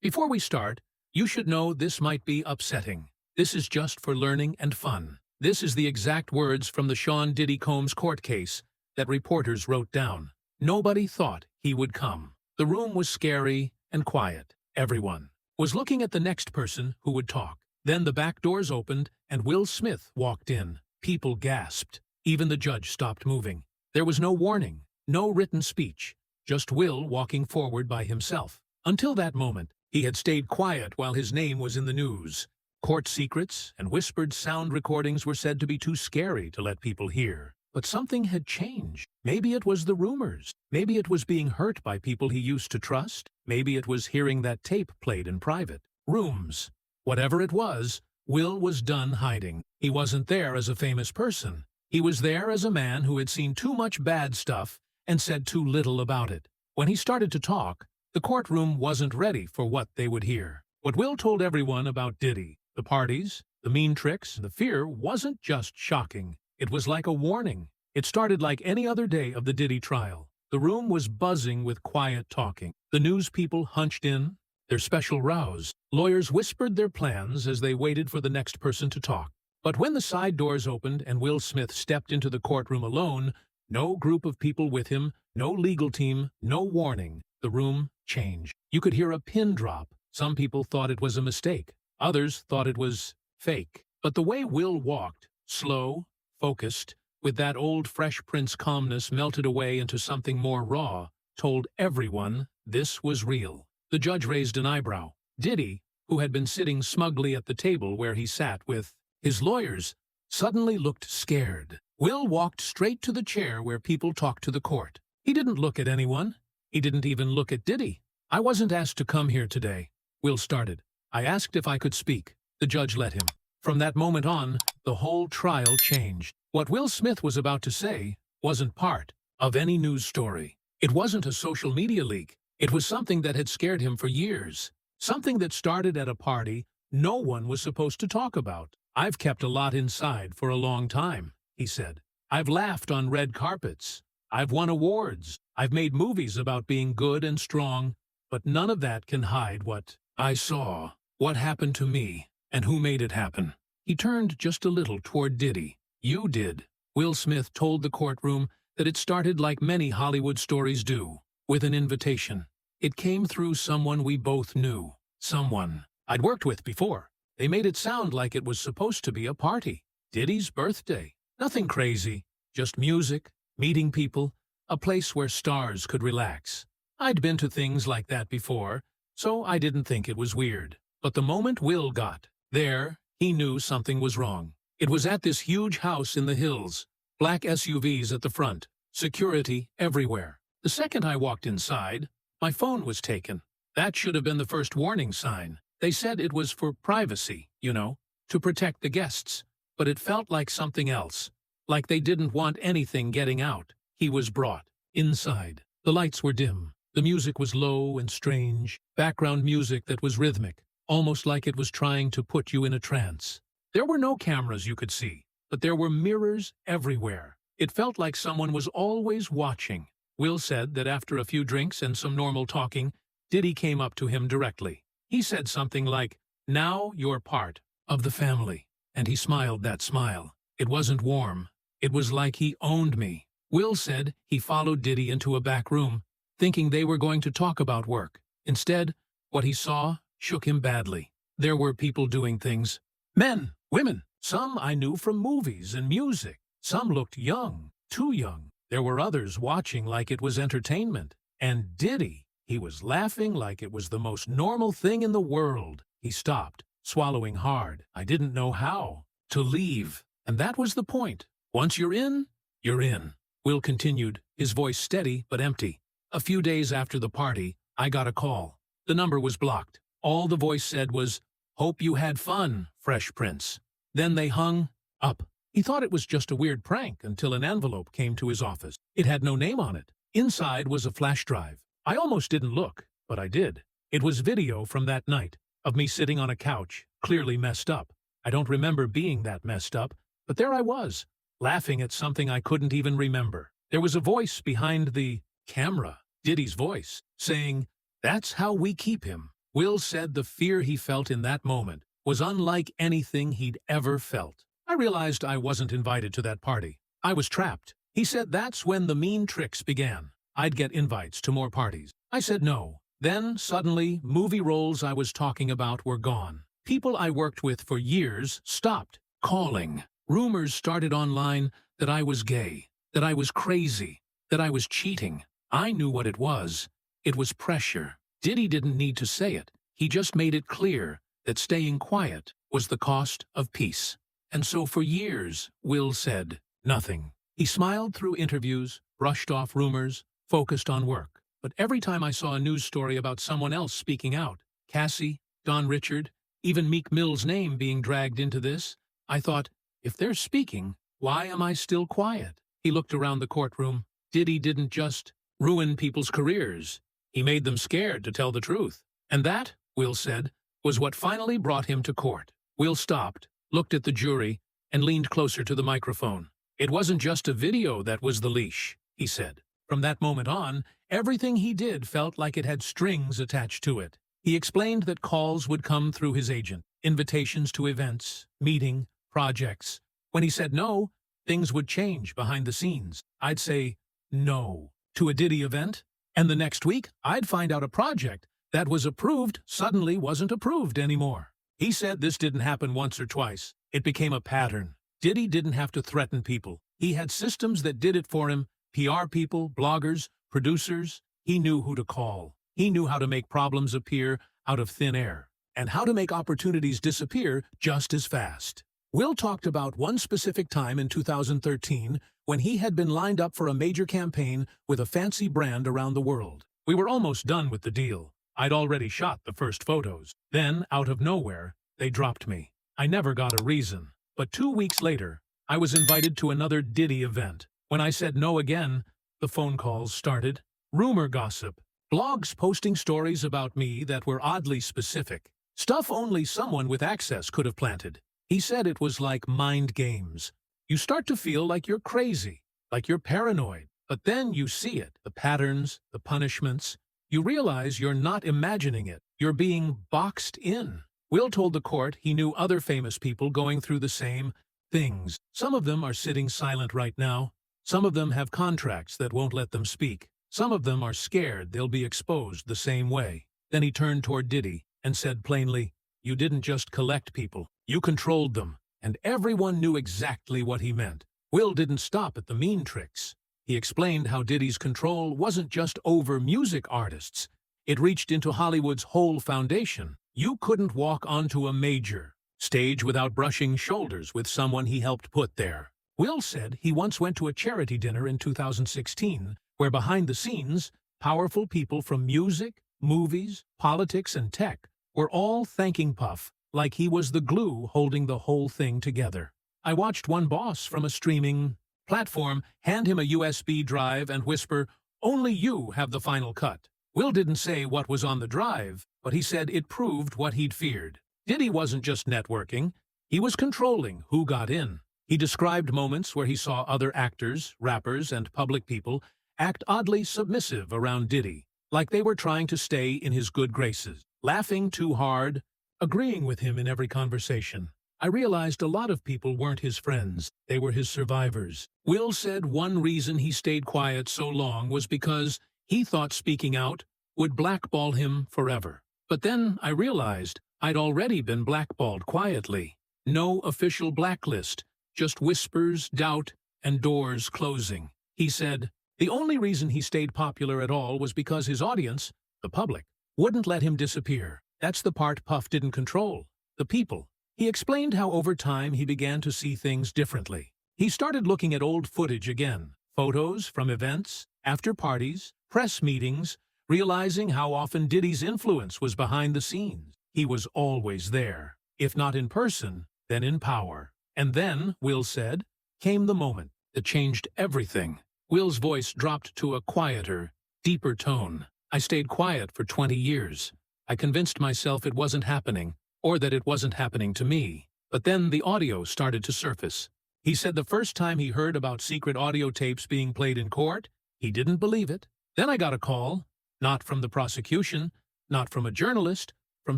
Before we start, you should know this might be upsetting. This is just for learning and fun. This is the exact words from the Sean Diddy Combs court case that reporters wrote down. Nobody thought he would come. The room was scary and quiet. Everyone was looking at the next person who would talk. Then the back doors opened and Will Smith walked in. People gasped. Even the judge stopped moving. There was no warning, no written speech, just Will walking forward by himself. Until that moment, he had stayed quiet while his name was in the news. Court secrets and whispered sound recordings were said to be too scary to let people hear. But something had changed. Maybe it was the rumors. Maybe it was being hurt by people he used to trust. Maybe it was hearing that tape played in private rooms. Whatever it was, Will was done hiding. He wasn't there as a famous person. He was there as a man who had seen too much bad stuff and said too little about it. When he started to talk, the courtroom wasn't ready for what they would hear. What Will told everyone about Diddy, the parties, the mean tricks, the fear wasn't just shocking. It was like a warning. It started like any other day of the Diddy trial. The room was buzzing with quiet talking. The news people hunched in, their special rows. Lawyers whispered their plans as they waited for the next person to talk. But when the side doors opened and Will Smith stepped into the courtroom alone, no group of people with him, no legal team, no warning, the room changed. You could hear a pin drop. Some people thought it was a mistake. Others thought it was fake. But the way Will walked, slow, focused, with that old Fresh Prince calmness melted away into something more raw, told everyone this was real. The judge raised an eyebrow. Diddy, who had been sitting smugly at the table where he sat with his lawyers, suddenly looked scared. Will walked straight to the chair where people talked to the court. He didn't look at anyone. He didn't even look at Diddy. "I wasn't asked to come here today," Will started. "I asked if I could speak." The judge let him. From that moment on, the whole trial changed. What Will Smith was about to say wasn't part of any news story. It wasn't a social media leak. It was something that had scared him for years. Something that started at a party no one was supposed to talk about. "I've kept a lot inside for a long time," he said. "I've laughed on red carpets. I've won awards. I've made movies about being good and strong, but none of that can hide what I saw, what happened to me, and who made it happen." He turned just a little toward Diddy. "You did." Will Smith told the courtroom that it started like many Hollywood stories do, with an invitation. "It came through someone we both knew, someone I'd worked with before. They made it sound like it was supposed to be a party. Diddy's birthday. Nothing crazy, just music, meeting people, a place where stars could relax. I'd been to things like that before, so I didn't think it was weird. But the moment Will got there, he knew something was wrong. It was at this huge house in the hills, black SUVs at the front, security everywhere. The second I walked inside, my phone was taken. That should have been the first warning sign. They said it was for privacy, to protect the guests. But it felt like something else, like they didn't want anything getting out. He was brought inside. The lights were dim. The music was low and strange, background music that was rhythmic, almost like it was trying to put you in a trance. There were no cameras you could see, but there were mirrors everywhere. It felt like someone was always watching. Will said that after a few drinks and some normal talking, Diddy came up to him directly. He said something like, "Now you're part of the family." And he smiled that smile. It wasn't warm. It was like he owned me. Will said he followed Diddy into a back room, thinking they were going to talk about work. Instead, what he saw shook him badly. There were people doing things. Men, women, some I knew from movies and music. Some looked young, too young. There were others watching like it was entertainment. And Diddy, he was laughing like it was the most normal thing in the world. He stopped, swallowing hard. I didn't know how to leave. And that was the point. Once you're in, you're in. Will continued, his voice steady but empty. "A few days after the party, I got a call. The number was blocked. All the voice said was, 'Hope you had fun, Fresh Prince.' Then they hung up." He thought it was just a weird prank until an envelope came to his office. It had no name on it. Inside was a flash drive. I almost didn't look, but I did. It was video from that night, of me sitting on a couch, clearly messed up. I don't remember being that messed up, but there I was, laughing at something I couldn't even remember. There was a voice behind the camera, Diddy's voice, saying, "That's how we keep him." Will said the fear he felt in that moment was unlike anything he'd ever felt. I realized I wasn't invited to that party. I was trapped. He said that's when the mean tricks began. I'd get invites to more parties. I said no. Then, suddenly, movie roles I was talking about were gone. People I worked with for years stopped calling. Rumors started online that I was gay, that I was crazy, that I was cheating. I knew what it was. It was pressure. Diddy didn't need to say it. He just made it clear that staying quiet was the cost of peace. And so for years, Will said nothing. He smiled through interviews, brushed off rumors, focused on work. But every time I saw a news story about someone else speaking out, Cassie, Don Richard, even Meek Mill's name being dragged into this, I thought, if they're speaking, why am I still quiet? He looked around the courtroom. Diddy didn't just ruin people's careers. He made them scared to tell the truth. And that, Will said, was what finally brought him to court. Will stopped, looked at the jury, and leaned closer to the microphone. It wasn't just a video that was the leash, he said. From that moment on, everything he did felt like it had strings attached to it. He explained that calls would come through his agent, invitations to events, meeting, projects. When he said no, things would change behind the scenes. I'd say no to a Diddy event, and the next week, I'd find out a project that was approved suddenly wasn't approved anymore. He said this didn't happen once or twice. It became a pattern. Diddy didn't have to threaten people. He had systems that did it for him, PR people, bloggers, producers. He knew who to call. He knew how to make problems appear out of thin air, and how to make opportunities disappear just as fast. Will talked about one specific time in 2013 when he had been lined up for a major campaign with a fancy brand around the world. We were almost done with the deal. I'd already shot the first photos. Then, out of nowhere, they dropped me. I never got a reason. But 2 weeks later, I was invited to another Diddy event. When I said no again, the phone calls started. Rumor gossip. Blogs posting stories about me that were oddly specific. Stuff only someone with access could have planted. He said it was like mind games. You start to feel like you're crazy, like you're paranoid. But then you see it, the patterns, the punishments. You realize you're not imagining it. You're being boxed in. Will told the court he knew other famous people going through the same things. Some of them are sitting silent right now. Some of them have contracts that won't let them speak. Some of them are scared they'll be exposed the same way. Then he turned toward Diddy and said plainly, "You didn't just collect people. You controlled them." And everyone knew exactly what he meant. Will didn't stop at the mean tricks. He explained how Diddy's control wasn't just over music artists. It reached into Hollywood's whole foundation. You couldn't walk onto a major stage without brushing shoulders with someone he helped put there. Will said he once went to a charity dinner in 2016 where behind the scenes, powerful people from music, movies, politics, and tech were all thanking Puff like he was the glue holding the whole thing together. I watched one boss from a streaming platform hand him a USB drive and whisper, "Only you have the final cut." Will didn't say what was on the drive, but he said it proved what he'd feared. Diddy wasn't just networking, he was controlling who got in. He described moments where he saw other actors, rappers, and public people act oddly submissive around Diddy, like they were trying to stay in his good graces, laughing too hard, agreeing with him in every conversation. I realized a lot of people weren't his friends, they were his survivors. Will said one reason he stayed quiet so long was because he thought speaking out would blackball him forever. But then I realized I'd already been blackballed quietly. No official blacklist, just whispers, doubt, and doors closing. He said the only reason he stayed popular at all was because his audience, the public, wouldn't let him disappear. That's the part Puff didn't control, the people. He explained how over time he began to see things differently. He started looking at old footage again, photos from events, after parties, press meetings, realizing how often Diddy's influence was behind the scenes. He was always there, if not in person, then in power. And then, Will said, came the moment that changed everything. Will's voice dropped to a quieter, deeper tone. I stayed quiet for 20 years. I convinced myself it wasn't happening, or that it wasn't happening to me. But then the audio started to surface. He said the first time he heard about secret audio tapes being played in court, he didn't believe it. Then I got a call, not from the prosecution, not from a journalist, from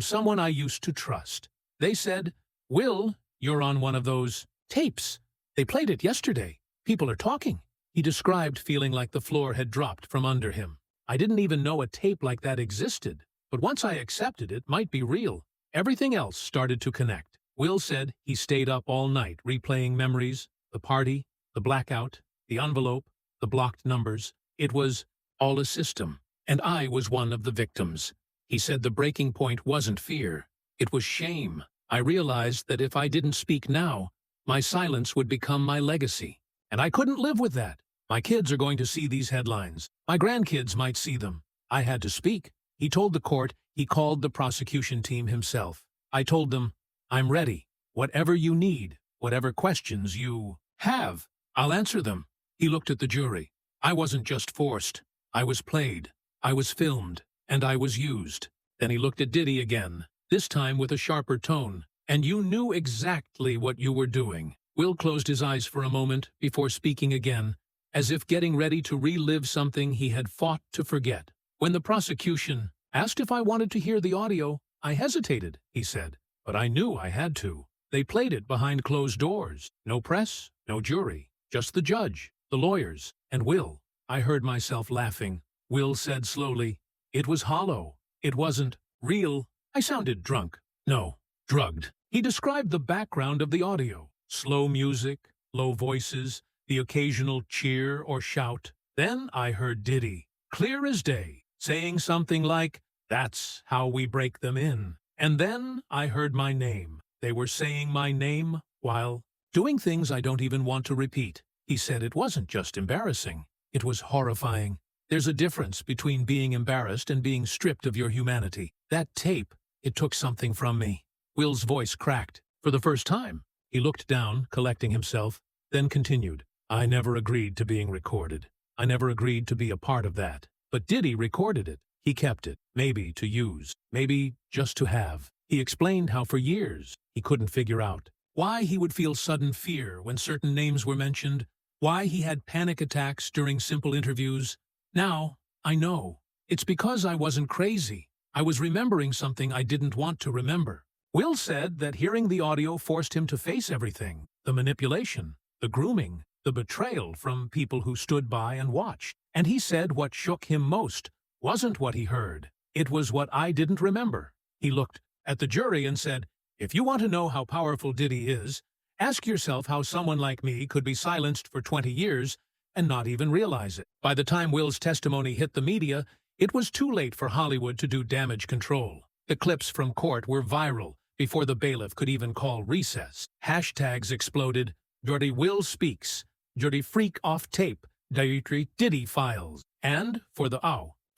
someone I used to trust. They said, "Will, you're on one of those tapes. They played it yesterday. People are talking." He described feeling like the floor had dropped from under him. I didn't even know a tape like that existed, but once I accepted it might be real, everything else started to connect. Will said he stayed up all night replaying memories, the party, the blackout, the envelope, the blocked numbers. It was all a system, and I was one of the victims. He said the breaking point wasn't fear, it was shame. I realized that if I didn't speak now, my silence would become my legacy. And I couldn't live with that. My kids are going to see these headlines. My grandkids might see them. I had to speak. He told the court he called the prosecution team himself. I told them, "I'm ready. Whatever you need, whatever questions you have, I'll answer them." He looked at the jury. I wasn't just forced. I was played. I was filmed. And I was used. Then he looked at Diddy again, this time with a sharper tone. "And you knew exactly what you were doing." Will closed his eyes for a moment before speaking again, as if getting ready to relive something he had fought to forget. When the prosecution asked if I wanted to hear the audio, I hesitated, he said, but I knew I had to. They played it behind closed doors. No press, no jury, just the judge, the lawyers, and Will. I heard myself laughing. Will said slowly, "It was hollow. It wasn't real." I sounded drunk. No, drugged. He described the background of the audio. Slow music, low voices, the occasional cheer or shout. Then I heard Diddy, clear as day, saying something like, "That's how we break them in." And then I heard my name. They were saying my name while doing things I don't even want to repeat. He said it wasn't just embarrassing. It was horrifying. There's a difference between being embarrassed and being stripped of your humanity. That tape, it took something from me. Will's voice cracked. For the first time, he looked down, collecting himself, then continued. I never agreed to being recorded. I never agreed to be a part of that. But Diddy recorded it. He kept it, maybe to use, maybe just to have. He explained how for years he couldn't figure out why he would feel sudden fear when certain names were mentioned, why he had panic attacks during simple interviews. Now, I know. It's because I wasn't crazy. I was remembering something I didn't want to remember. Will said that hearing the audio forced him to face everything, the manipulation, the grooming, the betrayal from people who stood by and watched. And he said what shook him most wasn't what he heard. It was what I didn't remember. He looked at the jury and said, if you want to know how powerful Diddy is, ask yourself how someone like me could be silenced for 20 years and not even realize it. By the time Will's testimony hit the media, it was too late for Hollywood to do damage control. The clips from court were viral before the bailiff could even call recess. Hashtags exploded. Dirty Will speaks. Dirty freak off tape. Dirty Diddy files. And, for the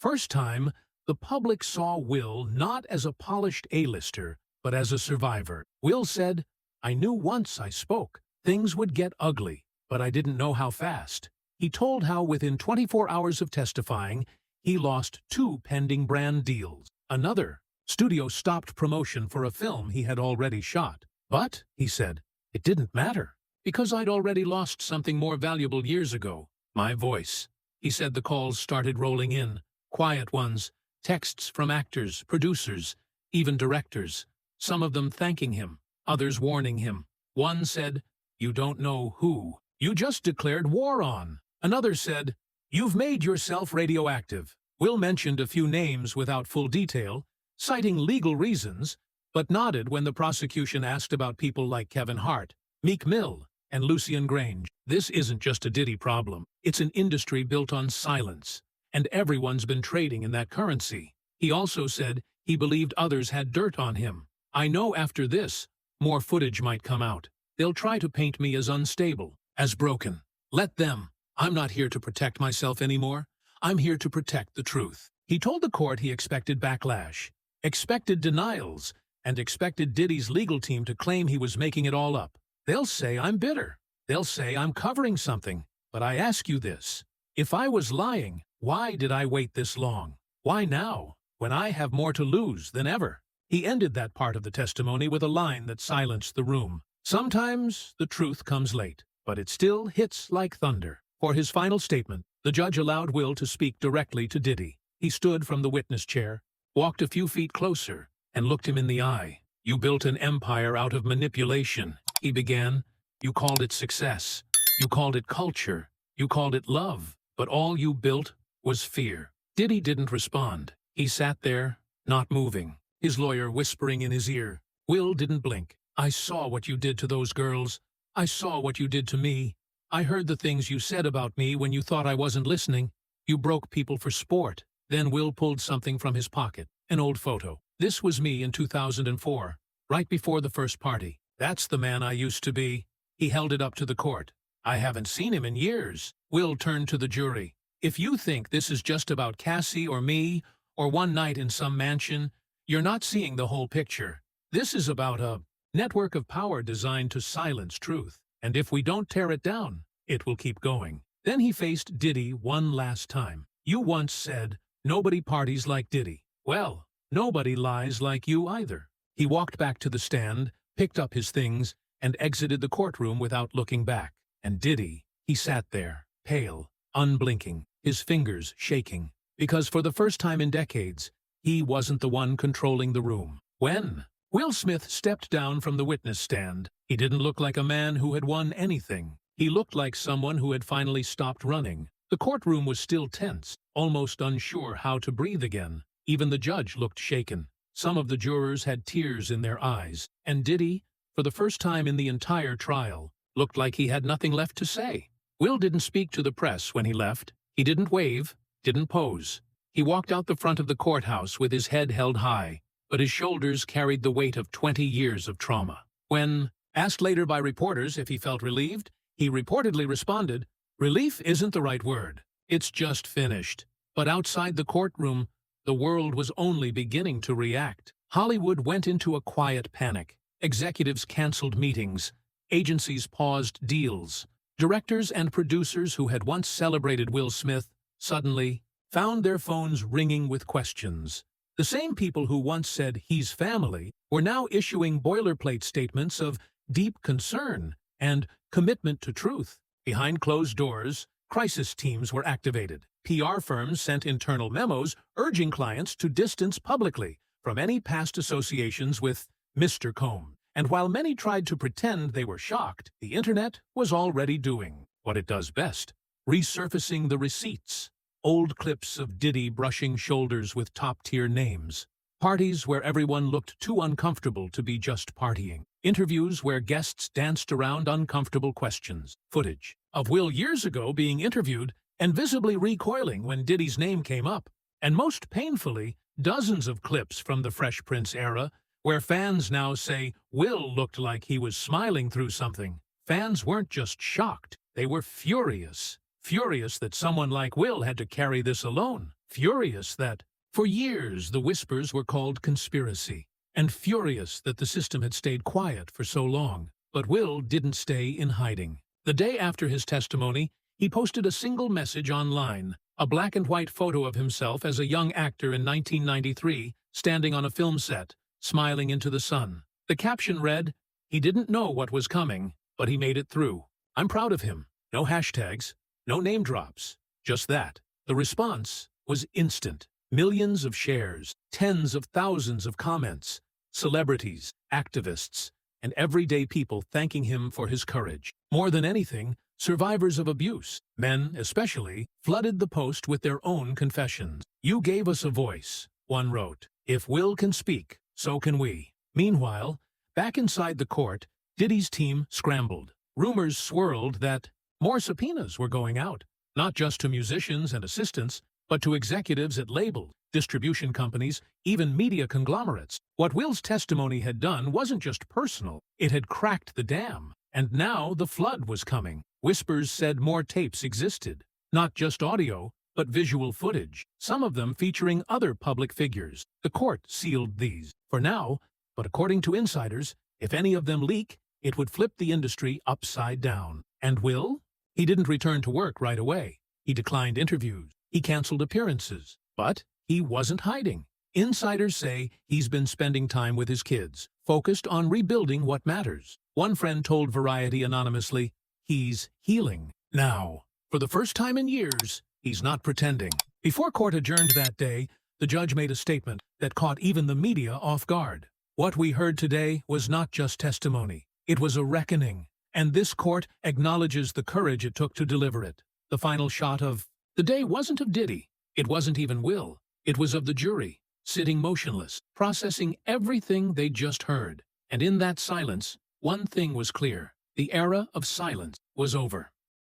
first time, the public saw Will not as a polished A-lister, but as a survivor. Will said, I knew once I spoke, things would get ugly, but I didn't know how fast. He told how within 24 hours of testifying, he lost 2 pending brand deals. Another studio stopped promotion for a film he had already shot. But, he said, it didn't matter, because I'd already lost something more valuable years ago. My voice. He said the calls started rolling in, quiet ones, texts from actors, producers, even directors, some of them thanking him, others warning him. One said, you don't know who you just declared war on. Another said, you've made yourself radioactive. Will mentioned a few names without full detail, citing legal reasons, but nodded when the prosecution asked about people like Kevin Hart, Meek Mill, and Lucien Grange. This isn't just a Diddy problem. It's an industry built on silence, and everyone's been trading in that currency. He also said he believed others had dirt on him. I know after this, more footage might come out. They'll try to paint me as unstable, as broken. Let them. I'm not here to protect myself anymore. I'm here to protect the truth. He told the court he expected backlash, expected denials, and expected Diddy's legal team to claim he was making it all up. They'll say I'm bitter. They'll say I'm covering something. But I ask you this. If I was lying, why did I wait this long? Why now, when I have more to lose than ever? He ended that part of the testimony with a line that silenced the room. Sometimes the truth comes late, but it still hits like thunder. For his final statement, the judge allowed Will to speak directly to Diddy. He stood from the witness chair, walked a few feet closer, and looked him in the eye. "You built an empire out of manipulation," he began. "You called it success. You called it culture. You called it love. But all you built was fear." Diddy didn't respond. He sat there, not moving, his lawyer whispering in his ear. Will didn't blink. "I saw what you did to those girls. I saw what you did to me. I heard the things you said about me when you thought I wasn't listening. You broke people for sport." Then Will pulled something from his pocket, an old photo. "This was me in 2004, right before the first party. That's the man I used to be." He held it up to the court. "I haven't seen him in years." Will turned to the jury. "If you think this is just about Cassie or me, or one night in some mansion, you're not seeing the whole picture. This is about a network of power designed to silence truth. And if we don't tear it down, it will keep going." Then he faced Diddy one last time. "You once said, 'Nobody parties like Diddy.' Well, nobody lies like you either." He walked back to the stand, picked up his things, and exited the courtroom without looking back. And Diddy, he sat there, pale, unblinking, his fingers shaking, because for the first time in decades, he wasn't the one controlling the room. When Will Smith stepped down from the witness stand, he didn't look like a man who had won anything. He looked like someone who had finally stopped running. The courtroom was still tense, almost unsure how to breathe again. Even the judge looked shaken. Some of the jurors had tears in their eyes, and Diddy, for the first time in the entire trial, looked like he had nothing left to say. Will didn't speak to the press when he left. He didn't wave, didn't pose. He walked out the front of the courthouse with his head held high, but his shoulders carried the weight of 20 years of trauma. When asked later by reporters if he felt relieved, he reportedly responded, "Relief isn't the right word. It's just finished." But outside the courtroom, the world was only beginning to react. Hollywood went into a quiet panic. Executives canceled meetings. Agencies paused deals. Directors and producers who had once celebrated Will Smith suddenly found their phones ringing with questions. The same people who once said he's family were now issuing boilerplate statements of deep concern and commitment to truth. Behind closed doors, crisis teams were activated. PR firms sent internal memos urging clients to distance publicly from any past associations with Mr. Combs. And while many tried to pretend they were shocked, the internet was already doing what it does best, resurfacing the receipts. Old clips of Diddy brushing shoulders with top-tier names. Parties where everyone looked too uncomfortable to be just partying. Interviews where guests danced around uncomfortable questions. Footage of Will years ago being interviewed and visibly recoiling when Diddy's name came up. And most painfully, dozens of clips from the Fresh Prince era where fans now say Will looked like he was smiling through something. Fans weren't just shocked, they were furious. Furious that someone like Will had to carry this alone. Furious that, for years, the whispers were called conspiracy. And furious that the system had stayed quiet for so long. But Will didn't stay in hiding. The day after his testimony, he posted a single message online, a black and white photo of himself as a young actor in 1993, standing on a film set, smiling into the sun. The caption read, "He didn't know what was coming, but he made it through. I'm proud of him." No hashtags, no name drops, just that. The response was instant. Millions of shares, tens of thousands of comments, celebrities, activists, and everyday people thanking him for his courage. More than anything, survivors of abuse, men especially, flooded the post with their own confessions. "You gave us a voice," one wrote. "If Will can speak, so can we." Meanwhile, back inside the court, Diddy's team scrambled. Rumors swirled that more subpoenas were going out, not just to musicians and assistants, but to executives at labels, distribution companies, even media conglomerates. What Will's testimony had done wasn't just personal, it had cracked the dam. And now the flood was coming. Whispers said more tapes existed, not just audio, but visual footage, some of them featuring other public figures. The court sealed these for now, but according to insiders, if any of them leak, it would flip the industry upside down. And Will? He didn't return to work right away. He declined interviews. He canceled appearances. But he wasn't hiding. Insiders say he's been spending time with his kids, focused on rebuilding what matters. One friend told Variety anonymously, he's healing. Now, for the first time in years, he's not pretending. Before court adjourned that day, the the judge made a statement that caught even the media off guard. What we heard today was not just testimony. It was a reckoning. And this court acknowledges the courage it took to deliver it. The final shot of the day wasn't of Diddy. It wasn't even Will. It was of the jury, sitting motionless, processing everything they just heard. And in that silence, one thing was clear. The era of silence was over.